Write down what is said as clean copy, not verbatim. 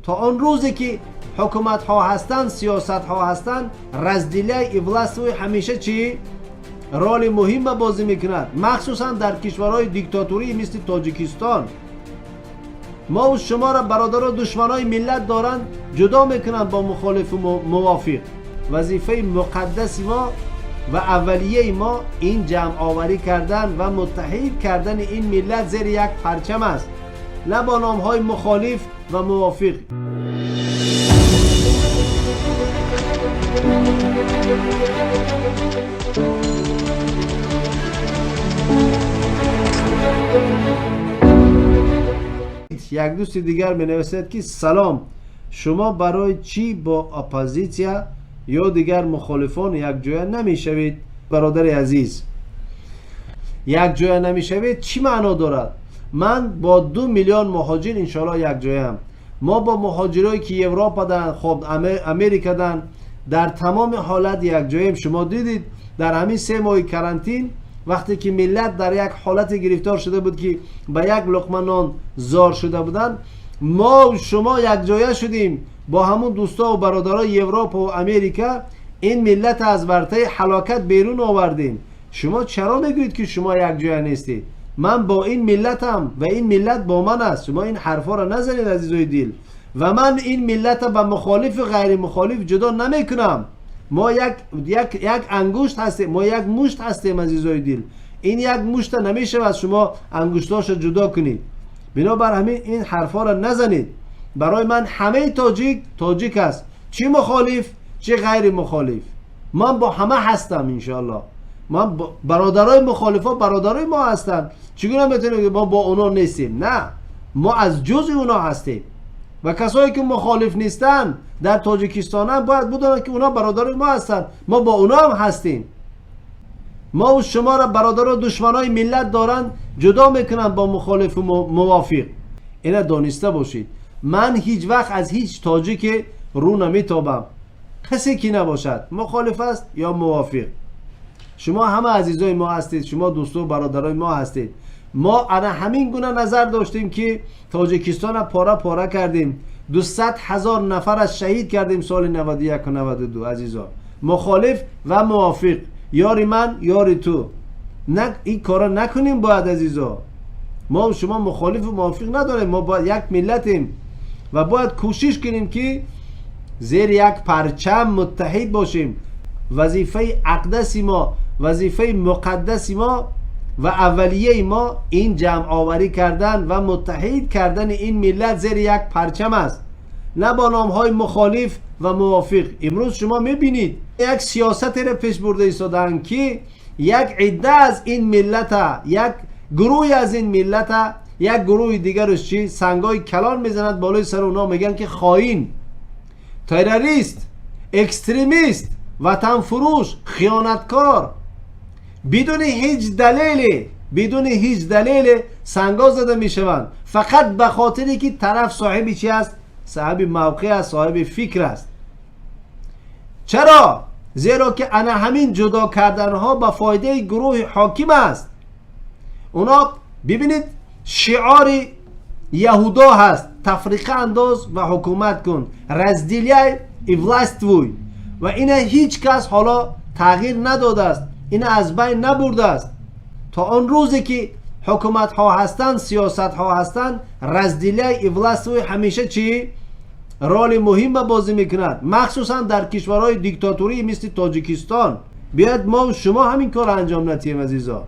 تا آن روزی که حکومت ها هستند، سیاست ها هستند، رزدیلی ولست همیشه چی؟ رول مهم بازی میکند، مخصوصا در کشورهای دیکتاتوری مثل تاجیکستان. ما و شما را برادر و دشمنای ملت دارند جدا میکنند با مخالف و موافق. وظیفه مقدس ما و اولیه ما این جمع آوری کردن و متحد کردن این ملت زیر یک پرچم است، نه با نام های مخالف و موافق. یک دوست دیگر می نویسد که سلام، شما برای چی با اپوزیسیا یا دیگر مخالفان یک جای نمی شوید؟ برادر عزیز، یک جای نمی شوید چی معنا دارد؟ من با 2 میلیون مهاجر انشالله یک جایم. ما با مهاجرایی که اروپا دن، خب امریکا دن، در تمام حالت یک جایم. شما دیدید در همین 3 ماه کرانتین وقتی که ملت در یک حالت گرفتار شده بود که به یک لقمه نان زار شده بودن، ما و شما یک جایه شدیم با همون دوستا و برادرای اروپا و امریکا. این ملت از ورطه هلاکت بیرون آوردیم. شما چرا میگویید که شما یک جایه نیستید؟ من با این ملتم و این ملت با من است. شما این حرفا را نزنید عزیزای دل. و من این ملت با مخالف و غیر مخالف جدا نمیکنم. ما یک انگشت هستیم، ما یک مشت هستیم عزیزای دل. این یک مشت نمیشه از شما انگشتاش جدا کنید. بنابر همین این حرفا را نزنید. برای من همه تاجیک است، چه مخالف چه غیر مخالف. من با همه هستم انشاءالله. من برادرای مخالفا برادرای ما هستند. چگونه میتونیم ما با اونا نیستیم؟ نه، ما از جزء اونا هستیم. و کسایی که مخالف نیستن در تاجیکستان هم باید بدونن که اونا برادرای ما هستند. ما با اونا هم هستیم. ما و شما را برادر و دشمنای ملت دارند جدا میکنن با مخالف و موافق. اینا دانسته باشید. من هیچ وقت از هیچ تاجیک رو نمیتابم، کسی که نباشد مخالف است یا موافق. شما همه عزیزای ما هستید، شما دوستو و برادرای ما هستید. ما انا همین گونه نظر داشتیم که تاجیکستان پاره پاره کردیم، 200,000 نفر از شهید کردیم سال 91 و 92 عزیزا. مخالف و موافق، یاری من یاری تو. نه این کارا نکنیم باید عزیزا. ما و شما مخالف و موافق نداریم، ما باید یک ملتیم و باید کوشش کنیم که زیر یک پرچم متحد باشیم. وظیفه اقدس ما، وظیفه مقدس ما و اولیه ما این جمع آوری کردن و متحد کردن این ملت زیر یک پرچم است، نه با نام های مخالف و موافق. امروز شما میبینید یک سیاست را پیش برده ایستادن که یک عده از این ملت، یک گروه از این ملت، یک گروه دیگرش چی سنگای کلان میزنند بالای سر اونا، میگن که خائن، تروریست، اکستریمیست، وطن فروش، خیانتکار. بدون هیچ دلیل سنگا زده میشوند، فقط به خاطری که طرف صاحب چی است؟ صاحب موقع است، صاحب فکر است. چرا؟ زیرا که انا همین جدا کردن ها به فایده گروه حاکم است. اونا ببینید شعار یهودا هست، تفریقه انداز و حکومت کن، رزدیلیای властвуй. و این هیچ کس حالا تغییر نداده است، این از بین نبرده است. تا آن روزی که حکومت ها هستند، سیاست ها هستند، رزدیلی властвуй همیشه چی؟ رول مهم بازی میکند، مخصوصا در کشورهای دیکتاتوری مثل تاجیکستان. بیاید ما و شما همین کار انجام ندهیم عزیزا.